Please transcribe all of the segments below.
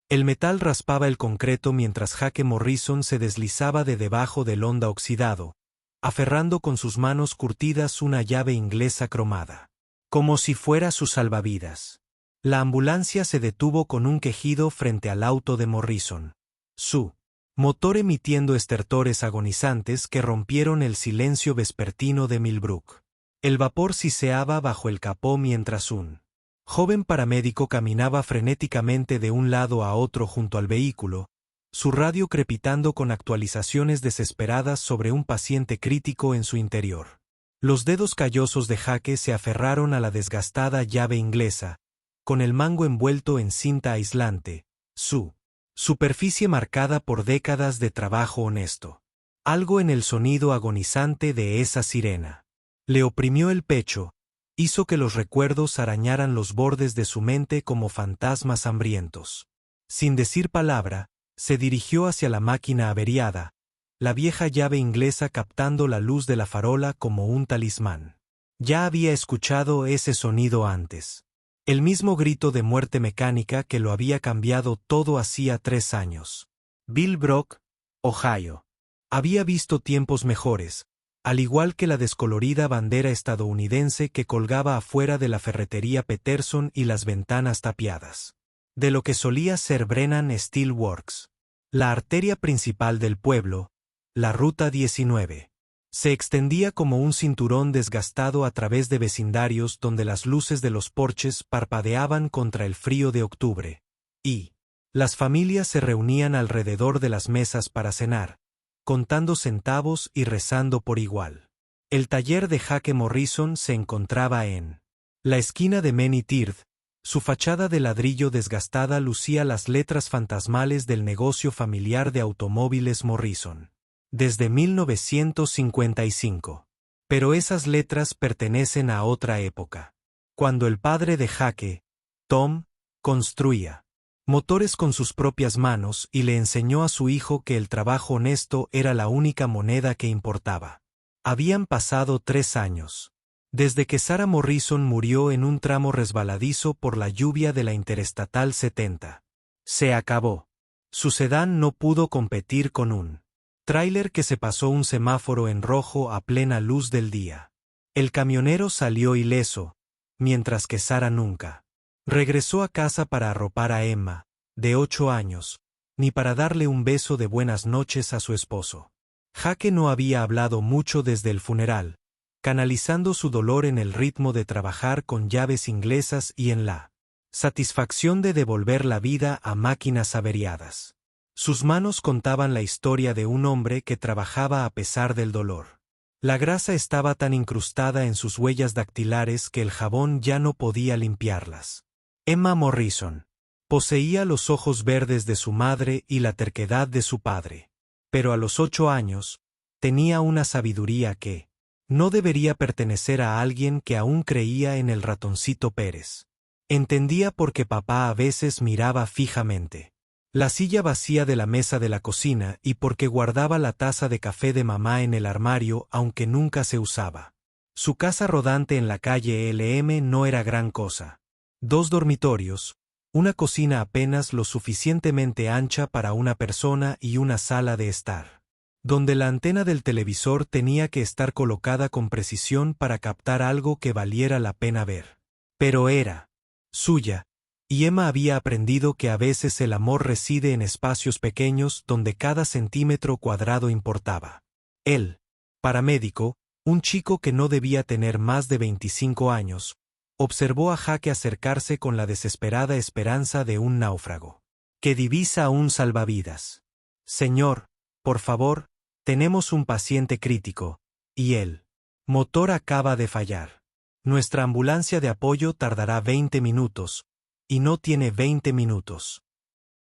El metal raspaba el concreto mientras Jake Morrison se deslizaba de debajo del honda oxidado, aferrando con sus manos curtidas una llave inglesa cromada. Como si fuera su salvavidas. La ambulancia se detuvo con un quejido frente al auto de Morrison. Su motor emitiendo estertores agonizantes que rompieron el silencio vespertino de Millbrook. El vapor siseaba bajo el capó mientras un joven paramédico caminaba frenéticamente de un lado a otro junto al vehículo, su radio crepitando con actualizaciones desesperadas sobre un paciente crítico en su interior. Los dedos callosos de Jake se aferraron a la desgastada llave inglesa, con el mango envuelto en cinta aislante, su superficie marcada por décadas de trabajo honesto. Algo en el sonido agonizante de esa sirena le oprimió el pecho, hizo que los recuerdos arañaran los bordes de su mente como fantasmas hambrientos. Sin decir palabra, se dirigió hacia la máquina averiada, la vieja llave inglesa captando la luz de la farola como un talismán. Ya había escuchado ese sonido antes. El mismo grito de muerte mecánica que lo había cambiado todo hacía 3 años. Bill Brock, Ohio. Había visto tiempos mejores, al igual que la descolorida bandera estadounidense que colgaba afuera de la ferretería Peterson y las ventanas tapiadas de lo que solía ser Brennan Steel Works. La arteria principal del pueblo, la Ruta 19, se extendía como un cinturón desgastado a través de vecindarios donde las luces de los porches parpadeaban contra el frío de octubre, y las familias se reunían alrededor de las mesas para cenar, contando centavos y rezando por igual. El taller de Jake Morrison se encontraba en la esquina de Main y Third. Su fachada de ladrillo desgastada lucía las letras fantasmales del negocio familiar de automóviles Morrison. Desde 1955. Pero esas letras pertenecen a otra época. Cuando el padre de Jake, Tom, construía motores con sus propias manos y le enseñó a su hijo que el trabajo honesto era la única moneda que importaba. Habían pasado 3 años. Desde que Sarah Morrison murió en un tramo resbaladizo por la lluvia de la Interestatal 70. Se acabó. Su sedán no pudo competir con un tráiler que se pasó un semáforo en rojo a plena luz del día. El camionero salió ileso, mientras que Sarah nunca regresó a casa para arropar a Emma, de 8 años, ni para darle un beso de buenas noches a su esposo. Jake no había hablado mucho desde el funeral, canalizando su dolor en el ritmo de trabajar con llaves inglesas y en la satisfacción de devolver la vida a máquinas averiadas. Sus manos contaban la historia de un hombre que trabajaba a pesar del dolor. La grasa estaba tan incrustada en sus huellas dactilares que el jabón ya no podía limpiarlas. Emma Morrison poseía los ojos verdes de su madre y la terquedad de su padre. Pero a los 8 años, tenía una sabiduría que no debería pertenecer a alguien que aún creía en el ratoncito Pérez. Entendía por qué papá a veces miraba fijamente la silla vacía de la mesa de la cocina y por qué guardaba la taza de café de mamá en el armario aunque nunca se usaba. Su casa rodante en la calle LM no era gran cosa. 2 dormitorios, una cocina apenas lo suficientemente ancha para una persona y una sala de estar, donde la antena del televisor tenía que estar colocada con precisión para captar algo que valiera la pena ver. Pero era suya, y Emma había aprendido que a veces el amor reside en espacios pequeños donde cada centímetro cuadrado importaba. Él, paramédico, un chico que no debía tener más de 25 años, observó a Jake acercarse con la desesperada esperanza de un náufrago que divisa un salvavidas. Señor, por favor, tenemos un paciente crítico, y el motor acaba de fallar. Nuestra ambulancia de apoyo tardará 20 minutos, y no tiene 20 minutos.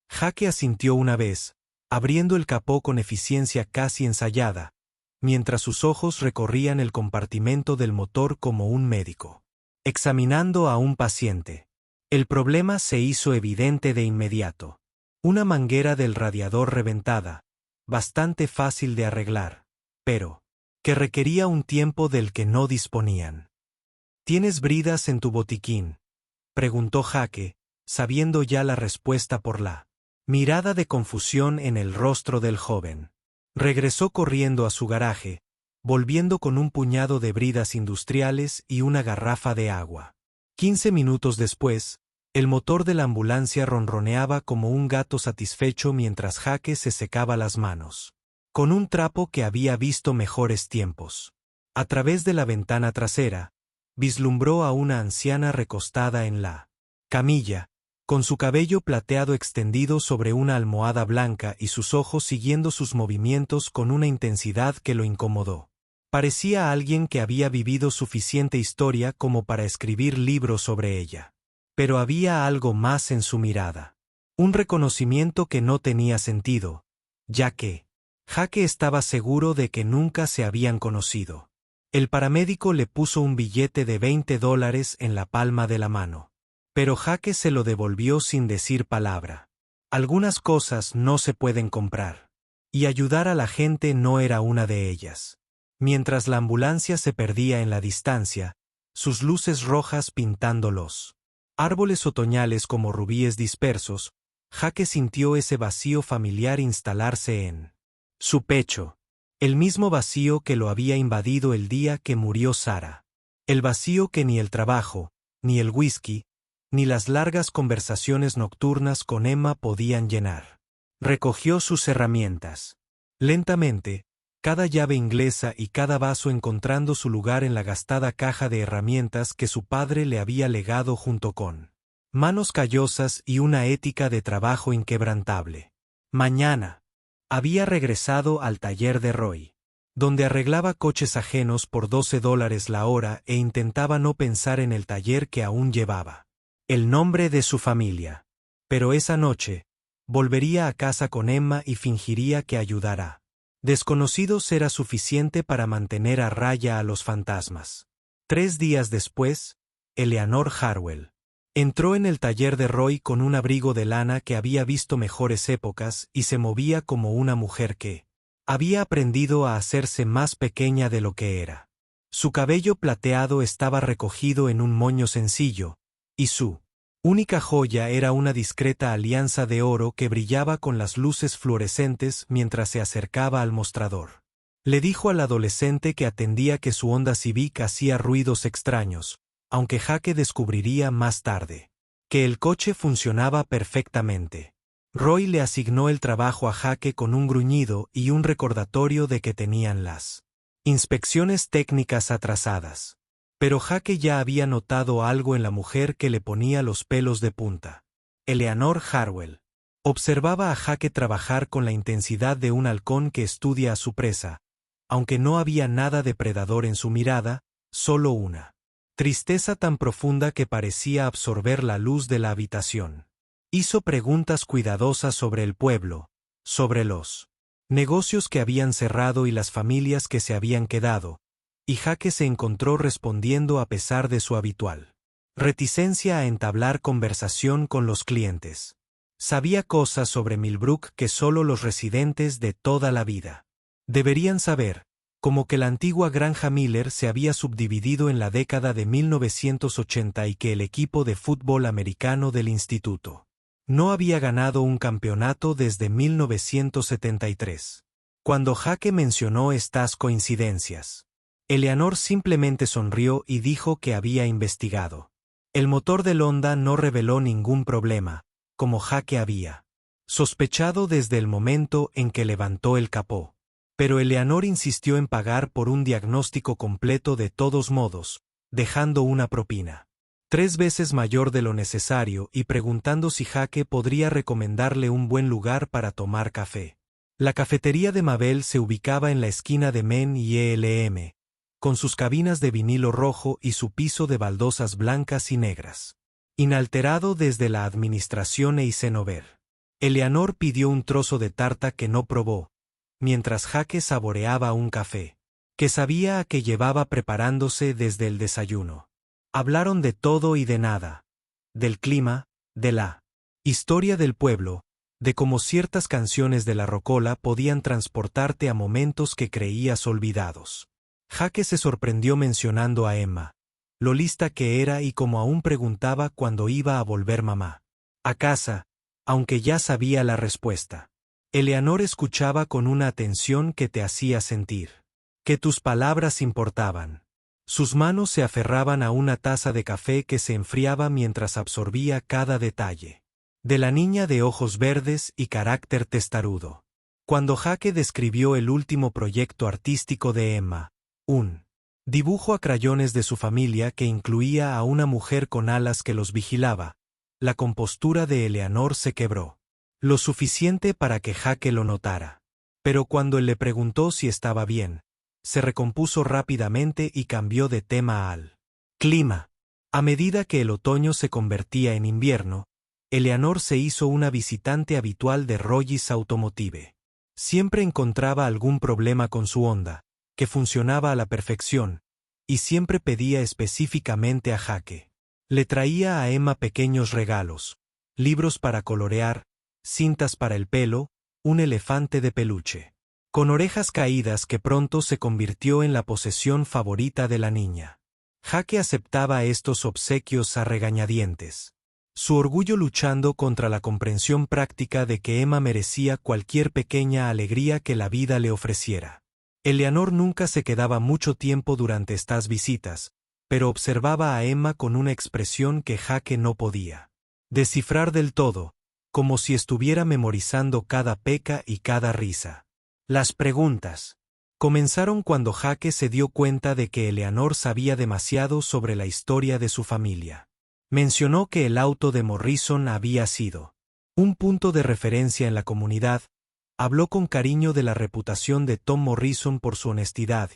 Jake asintió una vez, abriendo el capó con eficiencia casi ensayada, mientras sus ojos recorrían el compartimento del motor como un médico examinando a un paciente. El problema se hizo evidente de inmediato. Una manguera del radiador reventada, bastante fácil de arreglar, pero que requería un tiempo del que no disponían. ¿Tienes bridas en tu botiquín?, preguntó Jake, sabiendo ya la respuesta por la Mirada de confusión en el rostro del joven. Regresó corriendo a su garaje, volviendo con un puñado de bridas industriales y una garrafa de agua. 15 minutos después, el motor de la ambulancia ronroneaba como un gato satisfecho mientras Jake se secaba las manos con un trapo que había visto mejores tiempos. A través de la ventana trasera, vislumbró a una anciana recostada en la camilla, con su cabello plateado extendido sobre una almohada blanca y sus ojos siguiendo sus movimientos con una intensidad que lo incomodó. Parecía alguien que había vivido suficiente historia como para escribir libros sobre ella. Pero había algo más en su mirada. Un reconocimiento que no tenía sentido, ya que Jake estaba seguro de que nunca se habían conocido. El paramédico le puso un billete de $20 en la palma de la mano. Pero Jake se lo devolvió sin decir palabra. Algunas cosas no se pueden comprar. Y ayudar a la gente no era una de ellas. Mientras la ambulancia se perdía en la distancia, sus luces rojas pintando los árboles otoñales como rubíes dispersos, Jake sintió ese vacío familiar instalarse en su pecho. El mismo vacío que lo había invadido el día que murió Sara. El vacío que ni el trabajo, ni el whisky, ni las largas conversaciones nocturnas con Emma podían llenar. Recogió sus herramientas. Lentamente, cada llave inglesa y cada vaso encontrando su lugar en la gastada caja de herramientas que su padre le había legado junto con manos callosas y una ética de trabajo inquebrantable. Mañana. Había regresado al taller de Roy, donde arreglaba coches ajenos por $12 la hora e intentaba no pensar en el taller que aún llevaba el nombre de su familia. Pero esa noche, volvería a casa con Emma y fingiría que ayudará. Desconocidos era suficiente para mantener a raya a los fantasmas. 3 días después, Eleanor Harwell entró en el taller de Roy con un abrigo de lana que había visto mejores épocas y se movía como una mujer que había aprendido a hacerse más pequeña de lo que era. Su cabello plateado estaba recogido en un moño sencillo, y su única joya era una discreta alianza de oro que brillaba con las luces fluorescentes mientras se acercaba al mostrador. Le dijo al adolescente que atendía que su Honda Civic hacía ruidos extraños, aunque Jake descubriría más tarde que el coche funcionaba perfectamente. Roy le asignó el trabajo a Jake con un gruñido y un recordatorio de que tenían las inspecciones técnicas atrasadas. Pero Jake ya había notado algo en la mujer que le ponía los pelos de punta. Eleanor Harwell observaba a Jake trabajar con la intensidad de un halcón que estudia a su presa, aunque no había nada depredador en su mirada, solo una tristeza tan profunda que parecía absorber la luz de la habitación. Hizo preguntas cuidadosas sobre el pueblo, sobre los negocios que habían cerrado y las familias que se habían quedado, y Jake se encontró respondiendo a pesar de su habitual reticencia a entablar conversación con los clientes. Sabía cosas sobre Millbrook que solo los residentes de toda la vida deberían saber, como que la antigua granja Miller se había subdividido en la década de 1980 y que el equipo de fútbol americano del instituto no había ganado un campeonato desde 1973. Cuando Jake mencionó estas coincidencias, Eleanor simplemente sonrió y dijo que había investigado. El motor del Honda no reveló ningún problema, como Jake había sospechado desde el momento en que levantó el capó. Pero Eleanor insistió en pagar por un diagnóstico completo de todos modos, dejando una propina 3 veces mayor de lo necesario y preguntando si Jake podría recomendarle un buen lugar para tomar café. La cafetería de Mabel se ubicaba en la esquina de Men y ELM, con sus cabinas de vinilo rojo y su piso de baldosas blancas y negras, inalterado desde la administración Eisenhower. Eleanor pidió un trozo de tarta que no probó, mientras Jake saboreaba un café, que sabía a que llevaba preparándose desde el desayuno. Hablaron de todo y de nada, del clima, de la historia del pueblo, de cómo ciertas canciones de la rocola podían transportarte a momentos que creías olvidados. Jake se sorprendió mencionando a Emma, lo lista que era y como aún preguntaba cuándo iba a volver mamá a casa, aunque ya sabía la respuesta. Eleanor escuchaba con una atención que te hacía sentir que tus palabras importaban. Sus manos se aferraban a una taza de café que se enfriaba mientras absorbía cada detalle de la niña de ojos verdes y carácter testarudo. Cuando Jake describió el último proyecto artístico de Emma, un dibujo a crayones de su familia que incluía a una mujer con alas que los vigilaba, la compostura de Eleanor se quebró. Lo suficiente para que Jake lo notara. Pero cuando él le preguntó si estaba bien, se recompuso rápidamente y cambió de tema al clima. A medida que el otoño se convertía en invierno, Eleanor se hizo una visitante habitual de Rollis Automotive. Siempre encontraba algún problema con su Honda, que funcionaba a la perfección, y siempre pedía específicamente a Jake. Le traía a Emma pequeños regalos, libros para colorear, cintas para el pelo, un elefante de peluche con orejas caídas que pronto se convirtió en la posesión favorita de la niña. Jake aceptaba estos obsequios a regañadientes, su orgullo luchando contra la comprensión práctica de que Emma merecía cualquier pequeña alegría que la vida le ofreciera. Eleanor nunca se quedaba mucho tiempo durante estas visitas, pero observaba a Emma con una expresión que Jake no podía descifrar del todo, como si estuviera memorizando cada peca y cada risa. Las preguntas comenzaron cuando Jake se dio cuenta de que Eleanor sabía demasiado sobre la historia de su familia. Mencionó que el auto de Morrison había sido un punto de referencia en la comunidad, habló con cariño de la reputación de Tom Morrison por su honestidad,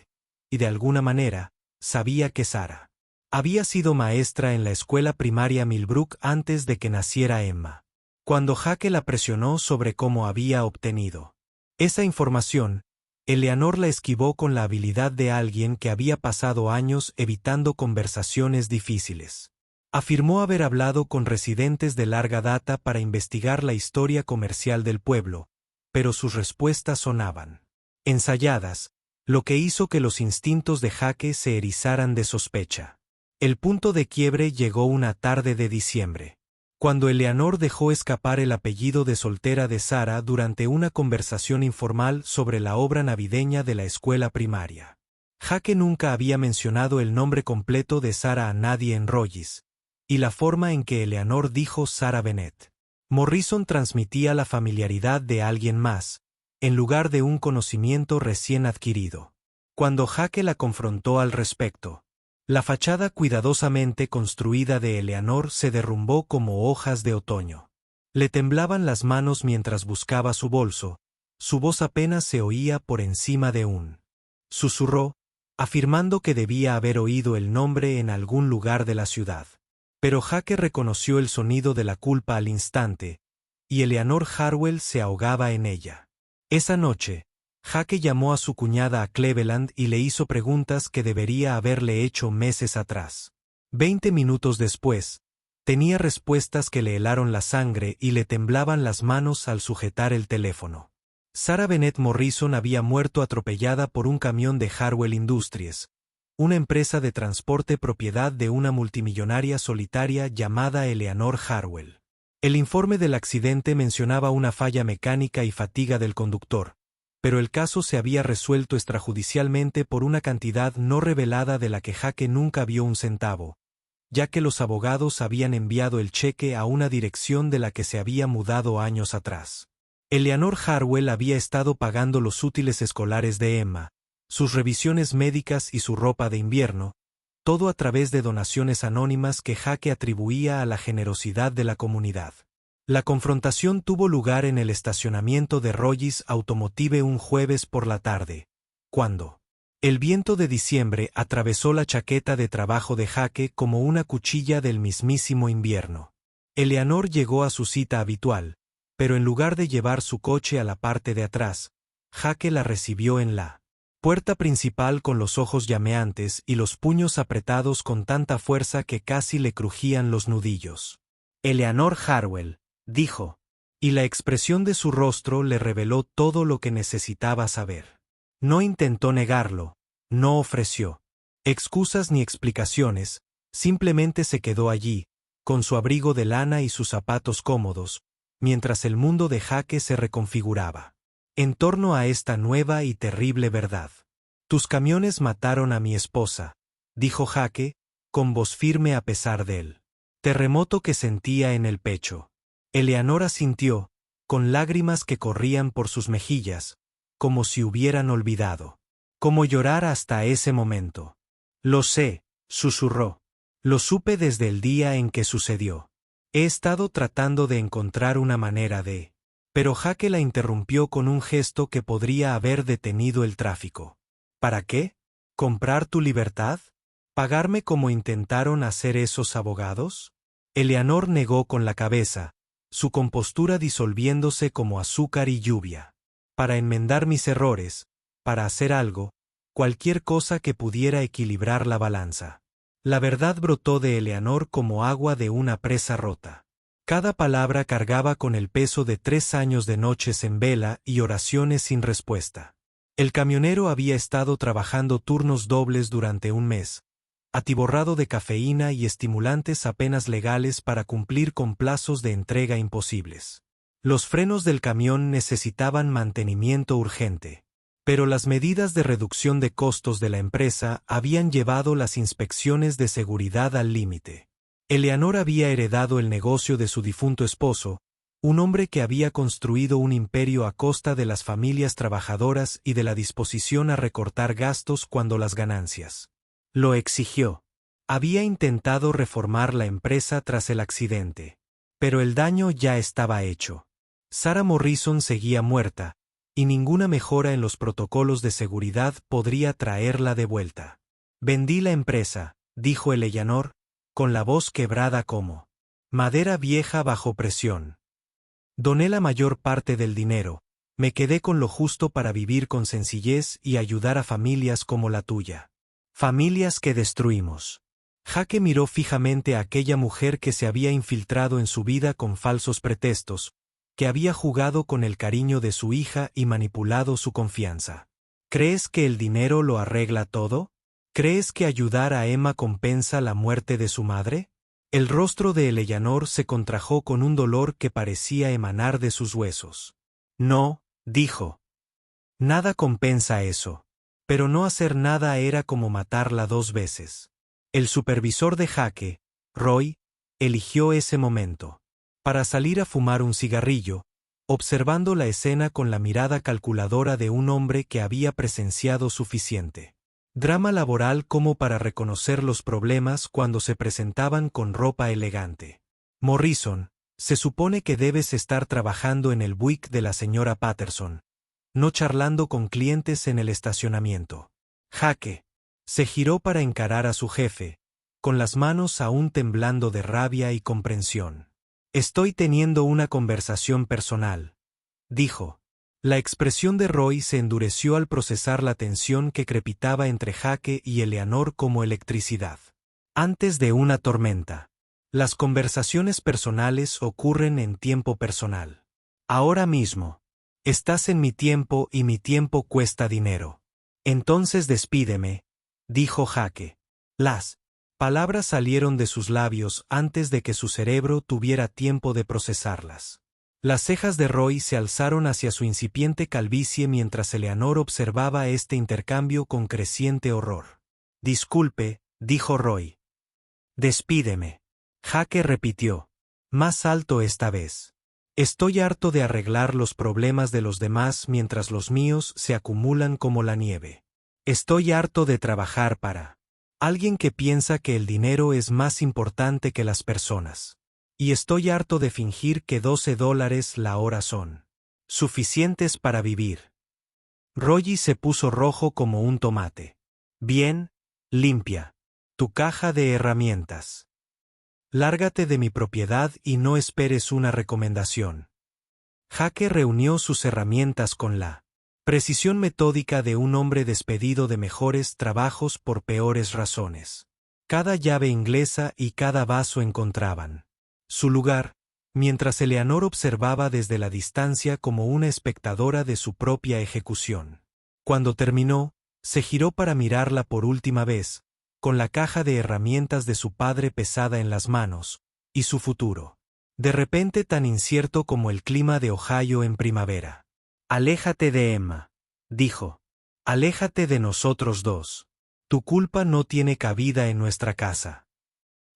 y de alguna manera, sabía que Sarah había sido maestra en la escuela primaria Millbrook antes de que naciera Emma. Cuando Jake la presionó sobre cómo había obtenido esa información, Eleanor la esquivó con la habilidad de alguien que había pasado años evitando conversaciones difíciles. Afirmó haber hablado con residentes de larga data para investigar la historia comercial del pueblo, pero sus respuestas sonaban ensayadas, lo que hizo que los instintos de Jake se erizaran de sospecha. El punto de quiebre llegó una tarde de diciembre, cuando Eleanor dejó escapar el apellido de soltera de Sarah durante una conversación informal sobre la obra navideña de la escuela primaria. Jake nunca había mencionado el nombre completo de Sarah a nadie en Rollis, y la forma en que Eleanor dijo Sarah Bennett Morrison transmitía la familiaridad de alguien más, en lugar de un conocimiento recién adquirido. Cuando Jake la confrontó al respecto, la fachada cuidadosamente construida de Eleanor se derrumbó como hojas de otoño. Le temblaban las manos mientras buscaba su bolso, su voz apenas se oía por encima de un susurró, afirmando que debía haber oído el nombre en algún lugar de la ciudad. Pero Jake reconoció el sonido de la culpa al instante, y Eleanor Harwell se ahogaba en ella. Esa noche, Jake llamó a su cuñada a Cleveland y le hizo preguntas que debería haberle hecho meses atrás. 20 minutos después, tenía respuestas que le helaron la sangre y le temblaban las manos al sujetar el teléfono. Sarah Bennett Morrison había muerto atropellada por un camión de Harwell Industries, una empresa de transporte propiedad de una multimillonaria solitaria llamada Eleanor Harwell. El informe del accidente mencionaba una falla mecánica y fatiga del conductor, pero el caso se había resuelto extrajudicialmente por una cantidad no revelada de la que Jake nunca vio un centavo, ya que los abogados habían enviado el cheque a una dirección de la que se había mudado años atrás. Eleanor Harwell había estado pagando los útiles escolares de Emma, sus revisiones médicas y su ropa de invierno, todo a través de donaciones anónimas que Jake atribuía a la generosidad de la comunidad. La confrontación tuvo lugar en el estacionamiento de Rollis Automotive un jueves por la tarde, cuando el viento de diciembre atravesó la chaqueta de trabajo de Jake como una cuchilla del mismísimo invierno. Eleanor llegó a su cita habitual, pero en lugar de llevar su coche a la parte de atrás, Jake la recibió en la puerta principal con los ojos llameantes y los puños apretados con tanta fuerza que casi le crujían los nudillos. Eleanor Harwell, dijo, y la expresión de su rostro le reveló todo lo que necesitaba saber. No intentó negarlo, no ofreció excusas ni explicaciones, simplemente se quedó allí, con su abrigo de lana y sus zapatos cómodos, mientras el mundo de Jake se reconfiguraba. En torno a esta nueva y terrible verdad. Tus camiones mataron a mi esposa, dijo Jake, con voz firme a pesar del terremoto que sentía en el pecho. Eleanor asintió, con lágrimas que corrían por sus mejillas, como si hubieran olvidado cómo llorar hasta ese momento. Lo sé, susurró. Lo supe desde el día en que sucedió. He estado tratando de encontrar una manera de... Pero Jake la interrumpió con un gesto que podría haber detenido el tráfico. ¿Para qué? ¿Comprar tu libertad? ¿Pagarme como intentaron hacer esos abogados? Eleanor negó con la cabeza, su compostura disolviéndose como azúcar y lluvia. Para enmendar mis errores, para hacer algo, cualquier cosa que pudiera equilibrar la balanza. La verdad brotó de Eleanor como agua de una presa rota. Cada palabra cargaba con el peso de 3 años de noches en vela y oraciones sin respuesta. El camionero había estado trabajando turnos dobles durante un mes, atiborrado de cafeína y estimulantes apenas legales para cumplir con plazos de entrega imposibles. Los frenos del camión necesitaban mantenimiento urgente. Pero las medidas de reducción de costos de la empresa habían llevado las inspecciones de seguridad al límite. Eleanor había heredado el negocio de su difunto esposo, un hombre que había construido un imperio a costa de las familias trabajadoras y de la disposición a recortar gastos cuando las ganancias lo exigió. Había intentado reformar la empresa tras el accidente. Pero el daño ya estaba hecho. Sarah Morrison seguía muerta, y ninguna mejora en los protocolos de seguridad podría traerla de vuelta. Vendí la empresa, dijo Eleanor, con la voz quebrada como madera vieja bajo presión. Doné la mayor parte del dinero, me quedé con lo justo para vivir con sencillez y ayudar a familias como la tuya. Familias que destruimos. Jake miró fijamente a aquella mujer que se había infiltrado en su vida con falsos pretextos, que había jugado con el cariño de su hija y manipulado su confianza. ¿Crees que el dinero lo arregla todo? ¿Crees que ayudar a Emma compensa la muerte de su madre? El rostro de Eleanor se contrajo con un dolor que parecía emanar de sus huesos. No, dijo. Nada compensa eso. Pero no hacer nada era como matarla 2 veces. El supervisor de Jake, Roy, eligió ese momento para salir a fumar un cigarrillo, observando la escena con la mirada calculadora de un hombre que había presenciado suficiente drama laboral como para reconocer los problemas cuando se presentaban con ropa elegante. Morrison, se supone que debes estar trabajando en el buick de la señora Patterson, no charlando con clientes en el estacionamiento. Jake se giró para encarar a su jefe, con las manos aún temblando de rabia y comprensión. Estoy teniendo una conversación personal, dijo. La expresión de Roy se endureció al procesar la tensión que crepitaba entre Jake y Eleanor como electricidad. Antes de una tormenta. Las conversaciones personales ocurren en tiempo personal. Ahora mismo. Estás en mi tiempo y mi tiempo cuesta dinero. Entonces despídeme, dijo Jake. Las palabras salieron de sus labios antes de que su cerebro tuviera tiempo de procesarlas. Las cejas de Roy se alzaron hacia su incipiente calvicie mientras Eleanor observaba este intercambio con creciente horror. Disculpe, dijo Roy. Despídeme. Jake repitió. Más alto esta vez. Estoy harto de arreglar los problemas de los demás mientras los míos se acumulan como la nieve. Estoy harto de trabajar para alguien que piensa que el dinero es más importante que las personas. Y estoy harto de fingir que $12 la hora son suficientes para vivir. Roy se puso rojo como un tomate. Bien, limpia tu caja de herramientas. Lárgate de mi propiedad y no esperes una recomendación. Jake reunió sus herramientas con la precisión metódica de un hombre despedido de mejores trabajos por peores razones. Cada llave inglesa y cada vaso encontraban su lugar, mientras Eleanor observaba desde la distancia como una espectadora de su propia ejecución. Cuando terminó, se giró para mirarla por última vez, con la caja de herramientas de su padre pesada en las manos, y su futuro de repente tan incierto como el clima de Ohio en primavera. Aléjate de Emma, dijo. Aléjate de nosotros dos. Tu culpa no tiene cabida en nuestra casa.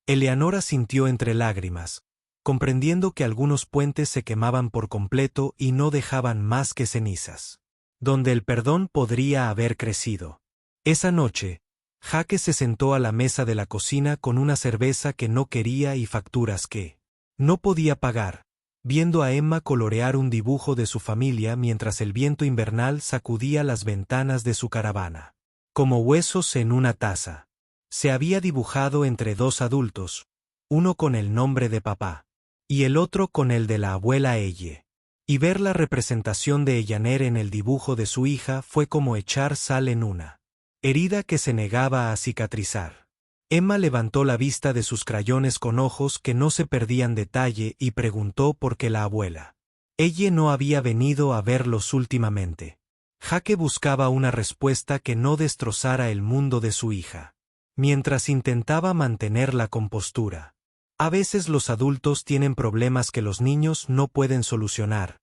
Eleanora sintió entre lágrimas, comprendiendo que algunos puentes se quemaban por completo y no dejaban más que cenizas, donde el perdón podría haber crecido. Esa noche, Jake se sentó a la mesa de la cocina con una cerveza que no quería y facturas que no podía pagar, viendo a Emma colorear un dibujo de su familia mientras el viento invernal sacudía las ventanas de su caravana. Como huesos en una taza. Se había dibujado entre dos adultos, uno con el nombre de papá, y el otro con el de la abuela Elle. Y ver la representación de Eleanor en el dibujo de su hija fue como echar sal en una herida que se negaba a cicatrizar. Emma levantó la vista de sus crayones con ojos que no se perdían detalle y preguntó por qué la abuela. Elle no había venido a verlos últimamente. Jake buscaba una respuesta que no destrozara el mundo de su hija, mientras intentaba mantener la compostura. A veces los adultos tienen problemas que los niños no pueden solucionar,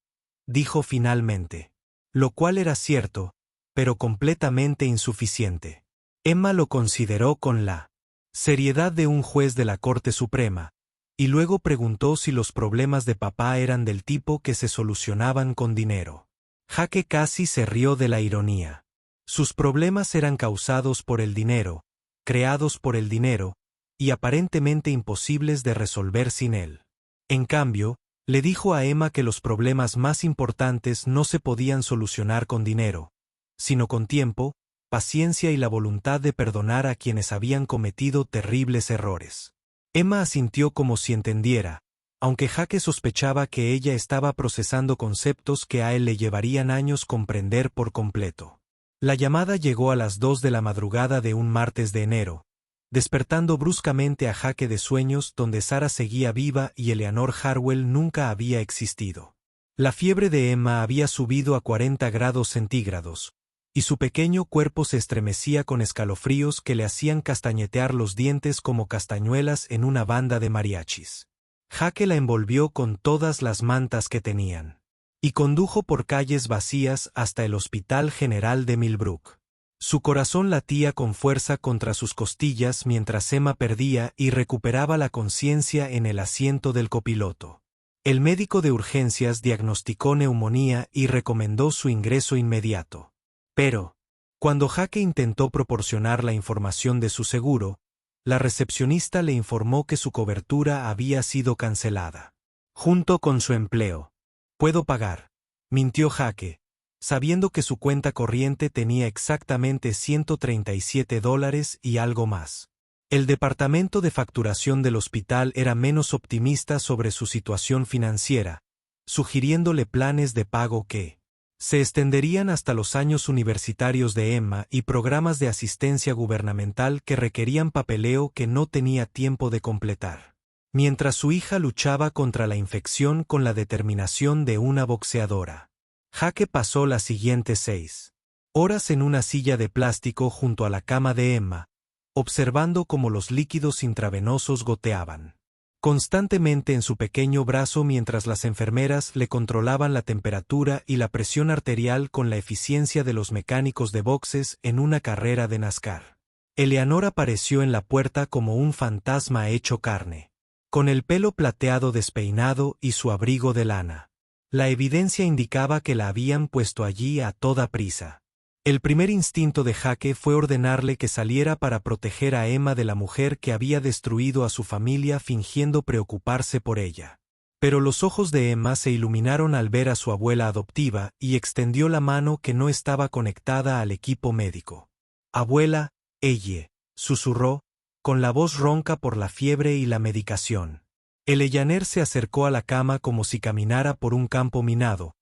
dijo finalmente. Lo cual era cierto, pero completamente insuficiente. Emma lo consideró con la seriedad de un juez de la Corte Suprema, y luego preguntó si los problemas de papá eran del tipo que se solucionaban con dinero. Jake casi se rió de la ironía. Sus problemas eran causados por el dinero, creados por el dinero, y aparentemente imposibles de resolver sin él. En cambio, le dijo a Emma que los problemas más importantes no se podían solucionar con dinero, sino con tiempo, paciencia y la voluntad de perdonar a quienes habían cometido terribles errores. Emma asintió como si entendiera, aunque Jake sospechaba que ella estaba procesando conceptos que a él le llevarían años comprender por completo. La llamada llegó a las 2 de la madrugada de un martes de enero, despertando bruscamente a Jake de sueños donde Sarah seguía viva y Eleanor Harwell nunca había existido. La fiebre de Emma había subido a 40 grados centígrados, y su pequeño cuerpo se estremecía con escalofríos que le hacían castañetear los dientes como castañuelas en una banda de mariachis. Jake la envolvió con todas las mantas que tenían, y condujo por calles vacías hasta el Hospital General de Millbrook. Su corazón latía con fuerza contra sus costillas mientras Emma perdía y recuperaba la conciencia en el asiento del copiloto. El médico de urgencias diagnosticó neumonía y recomendó su ingreso inmediato. Pero, cuando Jake intentó proporcionar la información de su seguro, la recepcionista le informó que su cobertura había sido cancelada, junto con su empleo. «Puedo pagar», mintió Jake, sabiendo que su cuenta corriente tenía exactamente $137 y algo más. El departamento de facturación del hospital era menos optimista sobre su situación financiera, sugiriéndole planes de pago que se extenderían hasta los años universitarios de Emma y programas de asistencia gubernamental que requerían papeleo que no tenía tiempo de completar. Mientras su hija luchaba contra la infección con la determinación de una boxeadora. Jake pasó las siguientes 6 horas en una silla de plástico junto a la cama de Emma, observando cómo los líquidos intravenosos goteaban constantemente en su pequeño brazo mientras las enfermeras le controlaban la temperatura y la presión arterial con la eficiencia de los mecánicos de boxes en una carrera de NASCAR. Eleanor apareció en la puerta como un fantasma hecho carne, con el pelo plateado despeinado y su abrigo de lana. La evidencia indicaba que la habían puesto allí a toda prisa. El primer instinto de Jake fue ordenarle que saliera para proteger a Emma de la mujer que había destruido a su familia fingiendo preocuparse por ella. Pero los ojos de Emma se iluminaron al ver a su abuela adoptiva y extendió la mano que no estaba conectada al equipo médico. «Abuela», Elle susurró, con la voz ronca por la fiebre y la medicación. Eleanor se acercó a la cama como si caminara por un campo minado,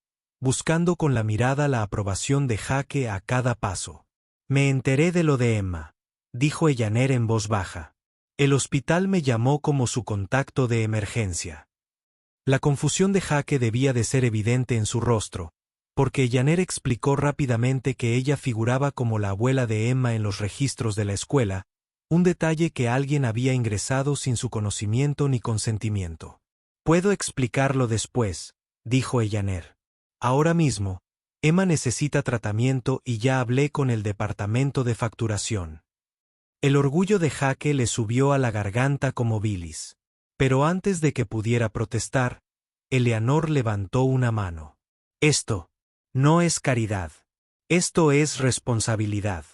buscando con la mirada la aprobación de Jake a cada paso. «Me enteré de lo de Emma», dijo Eleanor en voz baja. «El hospital me llamó como su contacto de emergencia». La confusión de Jake debía de ser evidente en su rostro, porque Eleanor explicó rápidamente que ella figuraba como la abuela de Emma en los registros de la escuela, un detalle que alguien había ingresado sin su conocimiento ni consentimiento. Puedo explicarlo después, dijo Eleanor. Ahora mismo, Emma necesita tratamiento y ya hablé con el departamento de facturación. El orgullo de Jake le subió a la garganta como bilis. Pero antes de que pudiera protestar, Eleanor levantó una mano. Esto no es caridad. Esto es responsabilidad.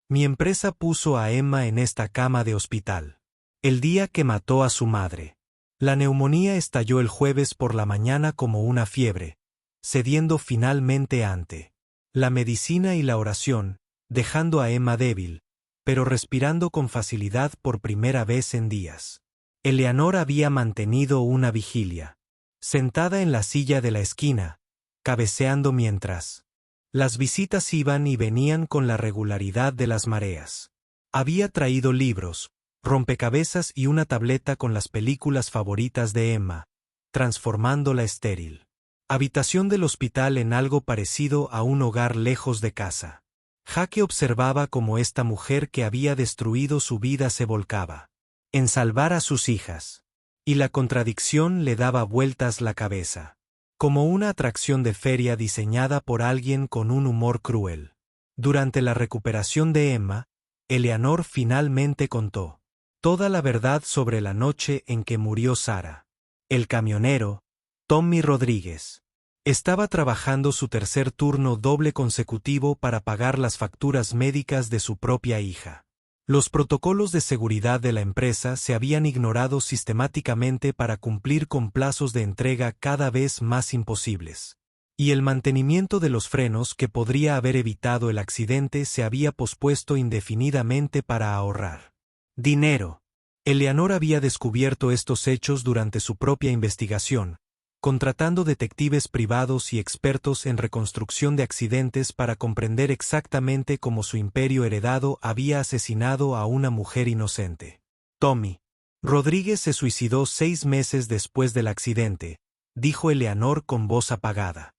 Mi empresa puso a Emma en esta cama de hospital. El día que mató a su madre. La neumonía estalló el jueves por la mañana como una fiebre, cediendo finalmente ante la medicina y la oración, dejando a Emma débil, pero respirando con facilidad por primera vez en días. Eleanor había mantenido una vigilia, sentada en la silla de la esquina, cabeceando mientras las visitas iban y venían con la regularidad de las mareas. Había traído libros, rompecabezas y una tableta con las películas favoritas de Emma, transformándola estéril. Habitación del hospital en algo parecido a un hogar lejos de casa. Jake observaba cómo esta mujer que había destruido su vida se volcaba en salvar a sus hijas. Y la contradicción le daba vueltas la cabeza. Como una atracción de feria diseñada por alguien con un humor cruel. Durante la recuperación de Emma, Eleanor finalmente contó toda la verdad sobre la noche en que murió Sarah. El camionero, Tommy Rodríguez, estaba trabajando su tercer turno doble consecutivo para pagar las facturas médicas de su propia hija. Los protocolos de seguridad de la empresa se habían ignorado sistemáticamente para cumplir con plazos de entrega cada vez más imposibles. Y el mantenimiento de los frenos que podría haber evitado el accidente se había pospuesto indefinidamente para ahorrar dinero. Eleanor había descubierto estos hechos durante su propia investigación, contratando detectives privados y expertos en reconstrucción de accidentes para comprender exactamente cómo su imperio heredado había asesinado a una mujer inocente. Tommy Rodríguez se suicidó 6 meses después del accidente, dijo Eleanor con voz apagada.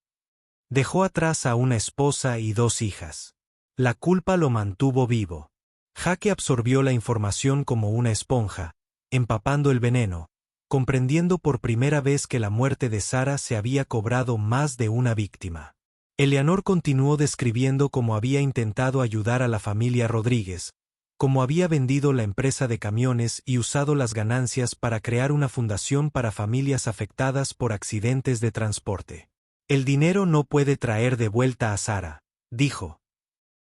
Dejó atrás a una esposa y 2 hijas. La culpa lo mantuvo vivo. Jake absorbió la información como una esponja, empapando el veneno, comprendiendo por primera vez que la muerte de Sarah se había cobrado más de una víctima. Eleanor continuó describiendo cómo había intentado ayudar a la familia Rodríguez, cómo había vendido la empresa de camiones y usado las ganancias para crear una fundación para familias afectadas por accidentes de transporte. El dinero no puede traer de vuelta a Sarah, dijo.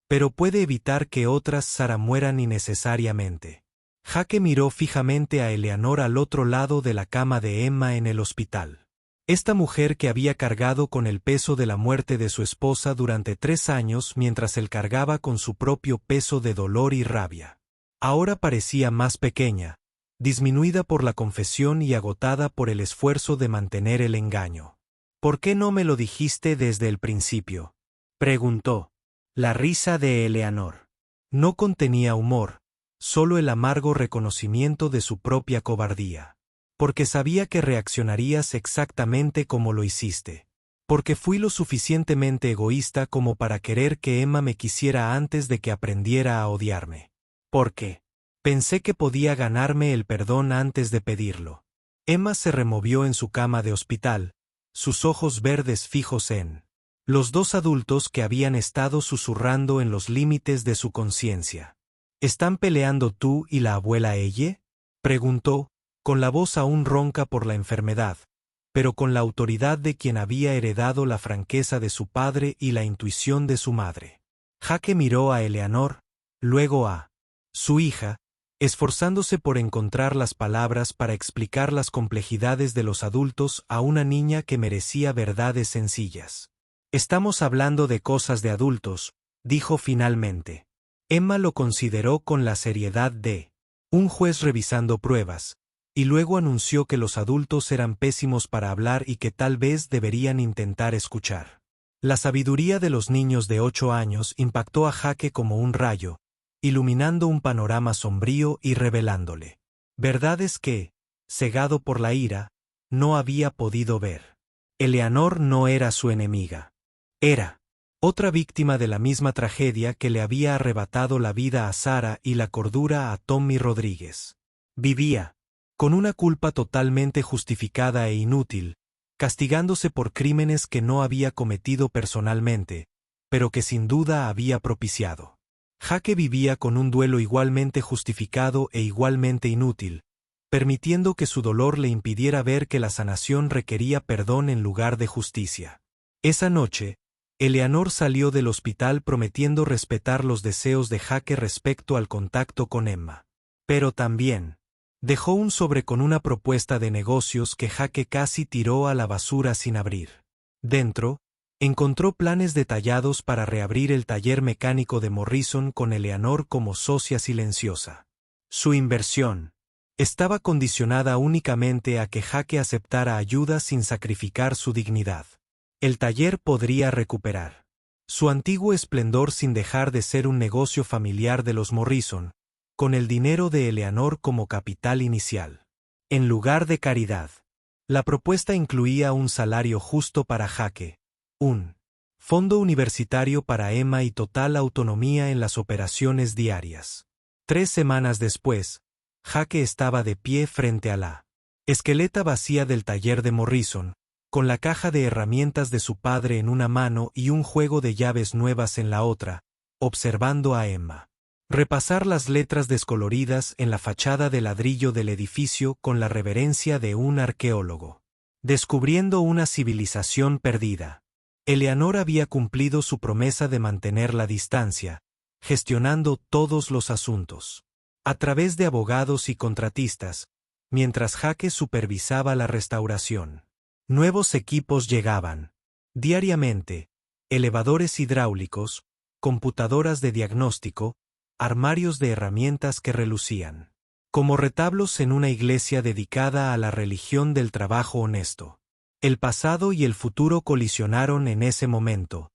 Pero puede evitar que otras Sarah mueran innecesariamente. Jake miró fijamente a Eleanor al otro lado de la cama de Emma en el hospital. Esta mujer que había cargado con el peso de la muerte de su esposa durante 3 años mientras él cargaba con su propio peso de dolor y rabia. Ahora parecía más pequeña, disminuida por la confesión y agotada por el esfuerzo de mantener el engaño. ¿Por qué no me lo dijiste desde el principio?, preguntó. La risa de Eleanor no contenía humor, solo el amargo reconocimiento de su propia cobardía. Porque sabía que reaccionarías exactamente como lo hiciste. Porque fui lo suficientemente egoísta como para querer que Emma me quisiera antes de que aprendiera a odiarme. Porque pensé que podía ganarme el perdón antes de pedirlo. Emma se removió en su cama de hospital, sus ojos verdes fijos en los 2 adultos que habían estado susurrando en los límites de su conciencia. ¿Están peleando tú y la abuela Elle?, preguntó, con la voz aún ronca por la enfermedad, pero con la autoridad de quien había heredado la franqueza de su padre y la intuición de su madre. Jake miró a Eleanor, luego a su hija, esforzándose por encontrar las palabras para explicar las complejidades de los adultos a una niña que merecía verdades sencillas. Estamos hablando de cosas de adultos, dijo finalmente. Emma lo consideró con la seriedad de un juez revisando pruebas, y luego anunció que los adultos eran pésimos para hablar y que tal vez deberían intentar escuchar. La sabiduría de los niños de 8 años impactó a Jake como un rayo, iluminando un panorama sombrío y revelándole verdades que, cegado por la ira, no había podido ver. Eleanor no era su enemiga. Era otra víctima de la misma tragedia que le había arrebatado la vida a Sarah y la cordura a Tommy Rodríguez. Vivía con una culpa totalmente justificada e inútil, castigándose por crímenes que no había cometido personalmente, pero que sin duda había propiciado. Jake vivía con un duelo igualmente justificado e igualmente inútil, permitiendo que su dolor le impidiera ver que la sanación requería perdón en lugar de justicia. Esa noche, Eleanor salió del hospital prometiendo respetar los deseos de Jake respecto al contacto con Emma. Pero también dejó un sobre con una propuesta de negocios que Jake casi tiró a la basura sin abrir. Dentro, encontró planes detallados para reabrir el taller mecánico de Morrison con Eleanor como socia silenciosa. Su inversión estaba condicionada únicamente a que Jake aceptara ayuda sin sacrificar su dignidad. El taller podría recuperar su antiguo esplendor sin dejar de ser un negocio familiar de los Morrison, con el dinero de Eleanor como capital inicial. En lugar de caridad, la propuesta incluía un salario justo para Jake, un fondo universitario para Emma y total autonomía en las operaciones diarias. 3 semanas después, Jake estaba de pie frente a la esqueleta vacía del taller de Morrison, con la caja de herramientas de su padre en una mano y un juego de llaves nuevas en la otra, observando a Emma repasar las letras descoloridas en la fachada de ladrillo del edificio con la reverencia de un arqueólogo. Descubriendo una civilización perdida. Eleanor había cumplido su promesa de mantener la distancia, gestionando todos los asuntos a través de abogados y contratistas, mientras Jake supervisaba la restauración. Nuevos equipos llegaban diariamente: elevadores hidráulicos, computadoras de diagnóstico, armarios de herramientas que relucían como retablos en una iglesia dedicada a la religión del trabajo honesto. El pasado y el futuro colisionaron en ese momento.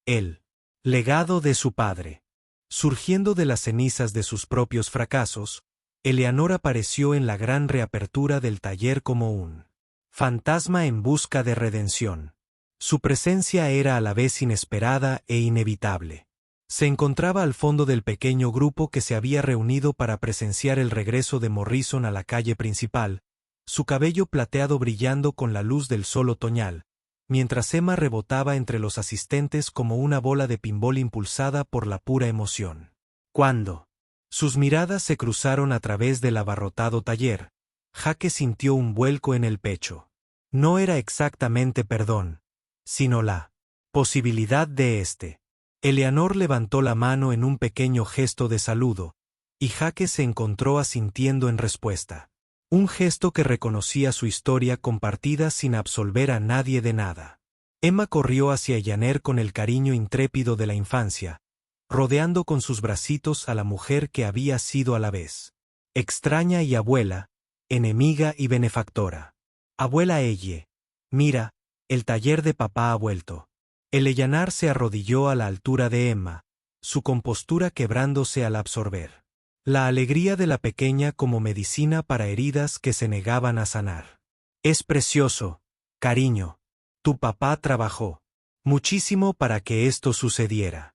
El legado de su padre. Surgiendo de las cenizas de sus propios fracasos, Eleanor apareció en la gran reapertura del taller como un fantasma en busca de redención. Su presencia era a la vez inesperada e inevitable. Se encontraba al fondo del pequeño grupo que se había reunido para presenciar el regreso de Morrison a la calle principal, su cabello plateado brillando con la luz del sol otoñal, mientras Emma rebotaba entre los asistentes como una bola de pinball impulsada por la pura emoción. Cuando sus miradas se cruzaron a través del abarrotado taller, Jake sintió un vuelco en el pecho. No era exactamente perdón, sino la posibilidad de este. Eleanor levantó la mano en un pequeño gesto de saludo, y Jake se encontró asintiendo en respuesta. Un gesto que reconocía su historia compartida sin absolver a nadie de nada. Emma corrió hacia Eleanor con el cariño intrépido de la infancia, rodeando con sus bracitos a la mujer que había sido a la vez extraña y abuela, enemiga y benefactora. Abuela Elle, mira, el taller de papá ha vuelto. Eleanor se arrodilló a la altura de Emma, su compostura quebrándose al absorber la alegría de la pequeña como medicina para heridas que se negaban a sanar. Es precioso, cariño. Tu papá trabajó muchísimo para que esto sucediera.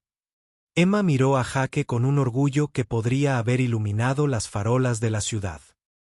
Emma miró a Jake con un orgullo que podría haber iluminado las farolas de la ciudad.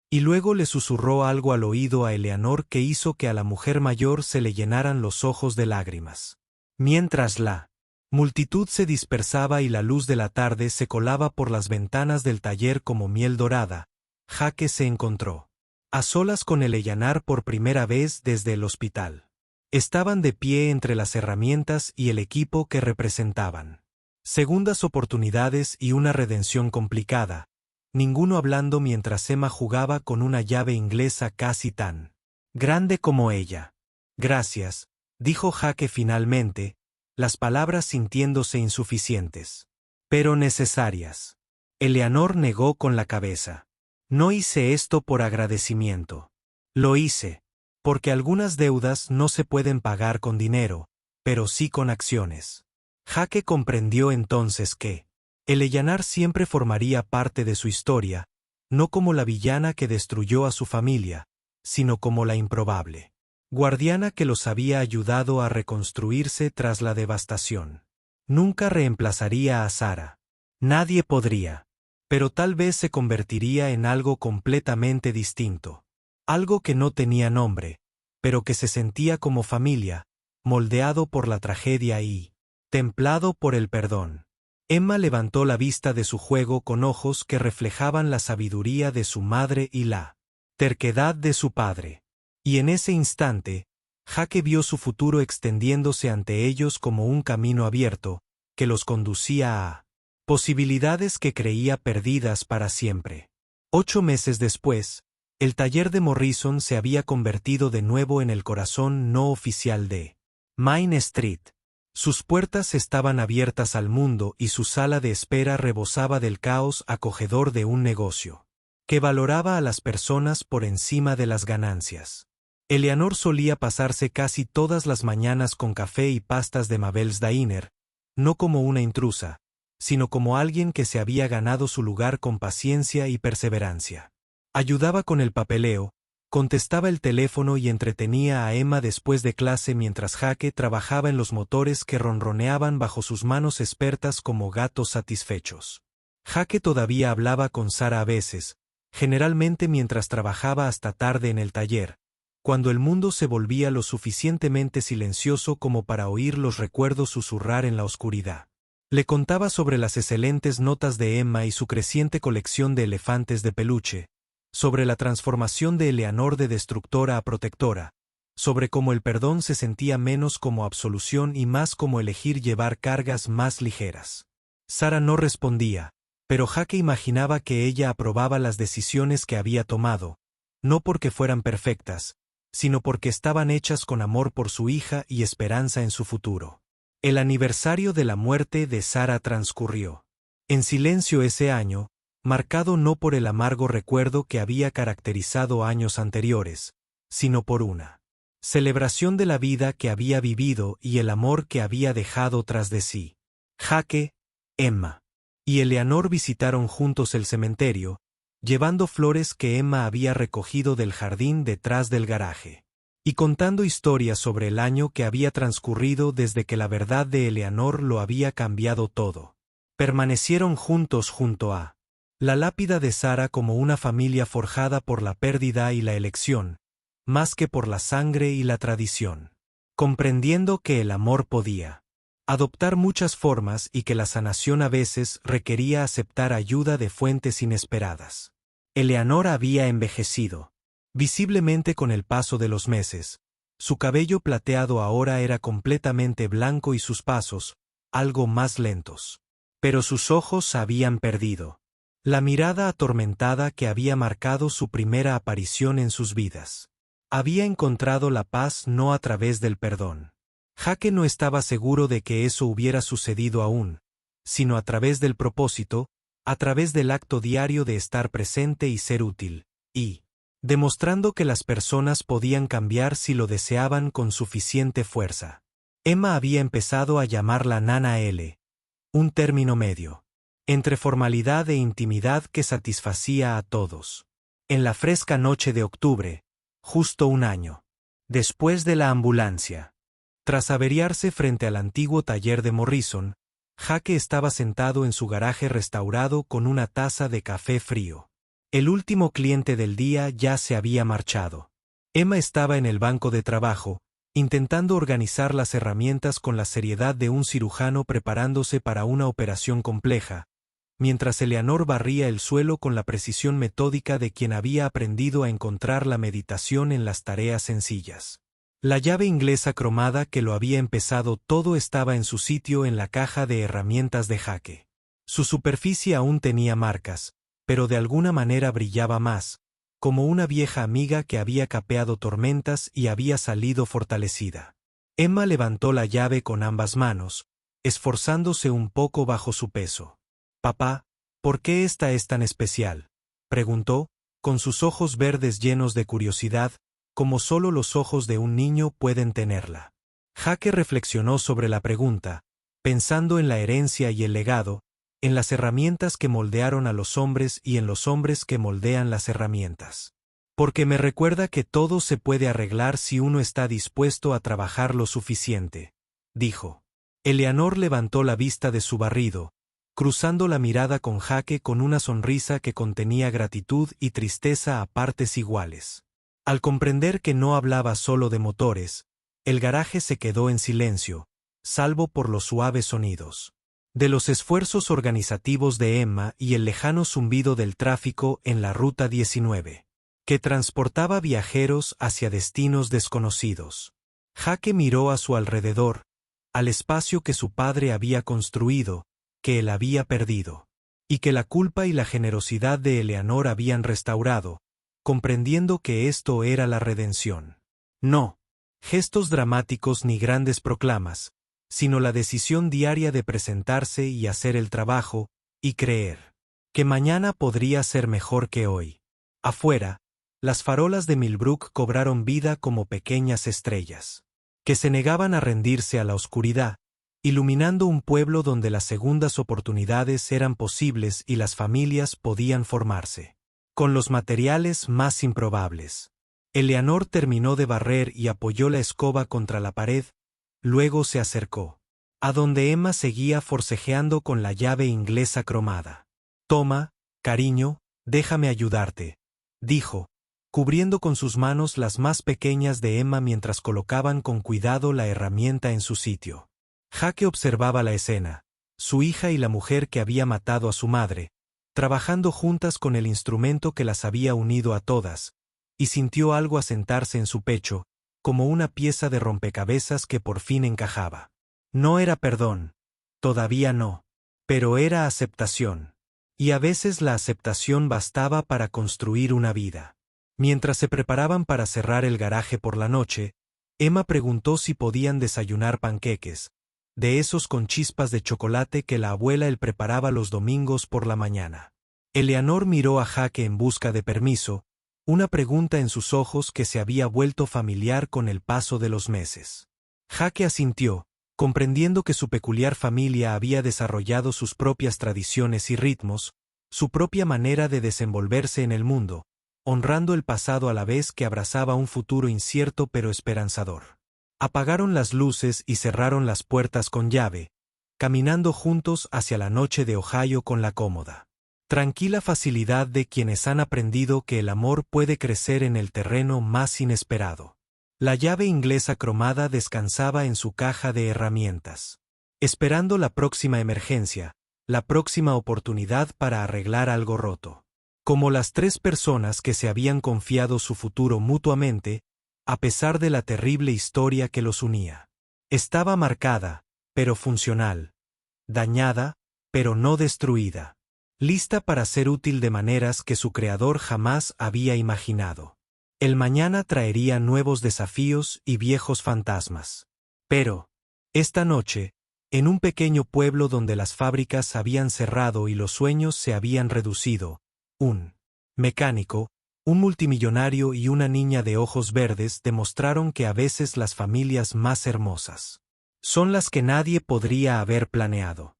Y luego le susurró algo al oído a Eleanor que hizo que a la mujer mayor se le llenaran los ojos de lágrimas. Mientras la multitud se dispersaba y la luz de la tarde se colaba por las ventanas del taller como miel dorada, Jake se encontró a solas con Eleanor por primera vez desde el hospital. Estaban de pie entre las herramientas y el equipo que representaban segundas oportunidades y una redención complicada, ninguno hablando mientras Emma jugaba con una llave inglesa casi tan grande como ella. Gracias, dijo Jake finalmente, las palabras sintiéndose insuficientes. Pero necesarias. Eleanor negó con la cabeza. No hice esto por agradecimiento. Lo hice porque algunas deudas no se pueden pagar con dinero, pero sí con acciones. Jake comprendió entonces que Eleanor siempre formaría parte de su historia, no como la villana que destruyó a su familia, sino como la improbable guardiana que los había ayudado a reconstruirse tras la devastación. Nunca reemplazaría a Sarah. Nadie podría. Pero tal vez se convertiría en algo completamente distinto. Algo que no tenía nombre, pero que se sentía como familia, moldeado por la tragedia y templado por el perdón. Emma levantó la vista de su juego con ojos que reflejaban la sabiduría de su madre y la terquedad de su padre. Y en ese instante, Jake vio su futuro extendiéndose ante ellos como un camino abierto, que los conducía a posibilidades que creía perdidas para siempre. 8 meses después, el taller de Morrison se había convertido de nuevo en el corazón no oficial de Main Street. Sus puertas estaban abiertas al mundo y su sala de espera rebosaba del caos acogedor de un negocio que valoraba a las personas por encima de las ganancias. Eleanor solía pasarse casi todas las mañanas con café y pastas de Mabel's Diner, no como una intrusa, sino como alguien que se había ganado su lugar con paciencia y perseverancia. Ayudaba con el papeleo, contestaba el teléfono y entretenía a Emma después de clase mientras Jake trabajaba en los motores que ronroneaban bajo sus manos expertas como gatos satisfechos. Jake todavía hablaba con Sara a veces, generalmente mientras trabajaba hasta tarde en el taller, cuando el mundo se volvía lo suficientemente silencioso como para oír los recuerdos susurrar en la oscuridad. Le contaba sobre las excelentes notas de Emma y su creciente colección de elefantes de peluche, sobre la transformación de Eleanor de destructora a protectora, sobre cómo el perdón se sentía menos como absolución y más como elegir llevar cargas más ligeras. Sara no respondía, pero Jake imaginaba que ella aprobaba las decisiones que había tomado, no porque fueran perfectas, sino porque estaban hechas con amor por su hija y esperanza en su futuro. El aniversario de la muerte de Sara transcurrió en silencio ese año, marcado no por el amargo recuerdo que había caracterizado años anteriores, sino por una celebración de la vida que había vivido y el amor que había dejado tras de sí. Jake, Emma y Eleanor visitaron juntos el cementerio, llevando flores que Emma había recogido del jardín detrás del garaje, y contando historias sobre el año que había transcurrido desde que la verdad de Eleanor lo había cambiado todo. Permanecieron juntos junto a la lápida de Sara como una familia forjada por la pérdida y la elección, más que por la sangre y la tradición, comprendiendo que el amor podía adoptar muchas formas y que la sanación a veces requería aceptar ayuda de fuentes inesperadas. Eleanor había envejecido, visiblemente con el paso de los meses. Su cabello plateado ahora era completamente blanco y sus pasos, algo más lentos. Pero sus ojos habían perdido la mirada atormentada que había marcado su primera aparición en sus vidas. Había encontrado la paz no a través del perdón. Jake no estaba seguro de que eso hubiera sucedido aún, sino a través del propósito, a través del acto diario de estar presente y ser útil, y demostrando que las personas podían cambiar si lo deseaban con suficiente fuerza. Emma había empezado a llamarla Nana L, un término medio entre formalidad e intimidad que satisfacía a todos. En la fresca noche de octubre, justo un año después de la ambulancia, tras averiarse frente al antiguo taller de Morrison, Jake estaba sentado en su garaje restaurado con una taza de café frío. El último cliente del día ya se había marchado. Emma estaba en el banco de trabajo, intentando organizar las herramientas con la seriedad de un cirujano preparándose para una operación compleja, mientras Eleanor barría el suelo con la precisión metódica de quien había aprendido a encontrar la meditación en las tareas sencillas. La llave inglesa cromada que lo había empezado todo estaba en su sitio en la caja de herramientas de Jake. Su superficie aún tenía marcas, pero de alguna manera brillaba más, como una vieja amiga que había capeado tormentas y había salido fortalecida. Emma levantó la llave con ambas manos, esforzándose un poco bajo su peso. «Papá, ¿por qué esta es tan especial?», preguntó, con sus ojos verdes llenos de curiosidad, como solo los ojos de un niño pueden tenerla. Jake reflexionó sobre la pregunta, pensando en la herencia y el legado, en las herramientas que moldearon a los hombres y en los hombres que moldean las herramientas. Porque me recuerda que todo se puede arreglar si uno está dispuesto a trabajar lo suficiente, dijo. Eleanor levantó la vista de su barrido, cruzando la mirada con Jake con una sonrisa que contenía gratitud y tristeza a partes iguales. Al comprender que no hablaba solo de motores, el garaje se quedó en silencio, salvo por los suaves sonidos de los esfuerzos organizativos de Emma y el lejano zumbido del tráfico en la Ruta 19, que transportaba viajeros hacia destinos desconocidos. Jake miró a su alrededor, al espacio que su padre había construido, que él había perdido, y que la culpa y la generosidad de Eleanor habían restaurado, comprendiendo que esto era la redención. No gestos dramáticos ni grandes proclamas, sino la decisión diaria de presentarse y hacer el trabajo, y creer que mañana podría ser mejor que hoy. Afuera, las farolas de Millbrook cobraron vida como pequeñas estrellas, que se negaban a rendirse a la oscuridad, iluminando un pueblo donde las segundas oportunidades eran posibles y las familias podían formarse con los materiales más improbables. Eleanor terminó de barrer y apoyó la escoba contra la pared, luego se acercó a donde Emma seguía forcejeando con la llave inglesa cromada. «Toma, cariño, déjame ayudarte», dijo, cubriendo con sus manos las más pequeñas de Emma mientras colocaban con cuidado la herramienta en su sitio. Jake observaba la escena, su hija y la mujer que había matado a su madre, trabajando juntas con el instrumento que las había unido a todas, y sintió algo asentarse en su pecho, como una pieza de rompecabezas que por fin encajaba. No era perdón, todavía no, pero era aceptación. Y a veces la aceptación bastaba para construir una vida. Mientras se preparaban para cerrar el garaje por la noche, Emma preguntó si podían desayunar panqueques, de esos con chispas de chocolate que la abuela él preparaba los domingos por la mañana. Eleanor miró a Jake en busca de permiso, una pregunta en sus ojos que se había vuelto familiar con el paso de los meses. Jake asintió, comprendiendo que su peculiar familia había desarrollado sus propias tradiciones y ritmos, su propia manera de desenvolverse en el mundo, honrando el pasado a la vez que abrazaba un futuro incierto pero esperanzador. Apagaron las luces y cerraron las puertas con llave, caminando juntos hacia la noche de Ohio con la cómoda, tranquila facilidad de quienes han aprendido que el amor puede crecer en el terreno más inesperado. La llave inglesa cromada descansaba en su caja de herramientas, esperando la próxima emergencia, la próxima oportunidad para arreglar algo roto. Como las tres personas que se habían confiado su futuro mutuamente, a pesar de la terrible historia que los unía. Estaba marcada, pero funcional. Dañada, pero no destruida. Lista para ser útil de maneras que su creador jamás había imaginado. El mañana traería nuevos desafíos y viejos fantasmas. Pero, esta noche, en un pequeño pueblo donde las fábricas habían cerrado y los sueños se habían reducido, un mecánico, un multimillonario y una niña de ojos verdes demostraron que a veces las familias más hermosas son las que nadie podría haber planeado.